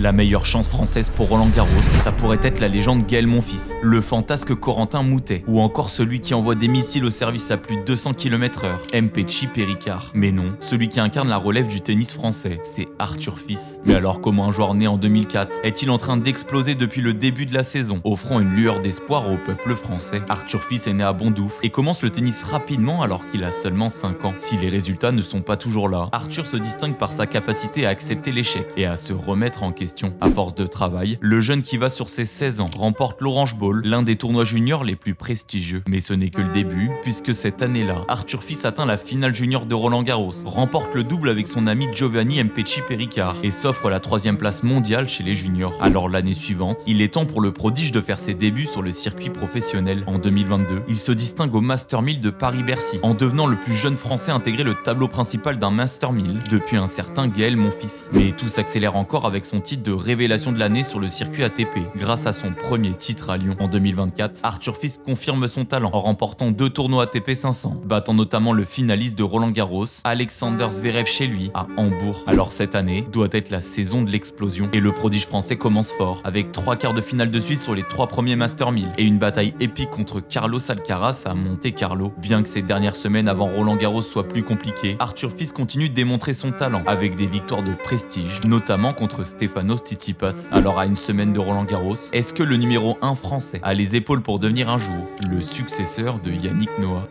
La meilleure chance française pour Roland Garros, ça pourrait être la légende Gaël Monfils, le fantasque Corentin Moutet, ou encore celui qui envoie des missiles au service à plus de 200 km/h, Mpetshi Péricard. Mais non, celui qui incarne la relève du tennis français, c'est Arthur Fils. Mais alors comment un joueur né en 2004 est-il en train d'exploser depuis le début de la saison, offrant une lueur d'espoir au peuple français? Arthur Fils est né à Bondoufle et commence le tennis rapidement alors qu'il a seulement 5 ans. Si les résultats ne sont pas toujours là, Arthur se distingue par sa capacité à accepter l'échec et à se remettre en question. À force de travail, le jeune qui va sur ses 16 ans remporte l'Orange Bowl, l'un des tournois juniors les plus prestigieux. Mais ce n'est que le début, puisque cette année-là, Arthur Fils atteint la finale junior de Roland Garros, remporte le double avec son ami Giovanni Mpetshi Péricard et s'offre la 3e place mondiale chez les juniors. Alors l'année suivante, il est temps pour le prodige de faire ses débuts sur le circuit professionnel. En 2022, il se distingue au Master 1000 de Paris-Bercy, en devenant le plus jeune français à intégrer le tableau principal d'un Master 1000 depuis un certain Gaël Monfils. Mais tout s'accélère encore avec son titre de révélation de l'année sur le circuit ATP, grâce à son premier titre à Lyon. En 2024, Arthur Fils confirme son talent en remportant 2 tournois ATP 500, battant notamment le finaliste de Roland Garros, Alexander Zverev chez lui, à Hambourg. Alors cette année doit être la saison de l'explosion, et le prodige français commence fort, avec 3 quarts de finale de suite sur les 3 premiers Master 1000, et une bataille épique contre Carlos Alcaraz à Monte-Carlo. Bien que ces dernières semaines avant Roland Garros soient plus compliquées, Arthur Fils continue de démontrer son talent, avec des victoires de prestige, notamment contre Stefanos Tsitsipas. Alors à une semaine de Roland Garros, est-ce que le numéro 1 français a les épaules pour devenir un jour le successeur de Yannick Noah?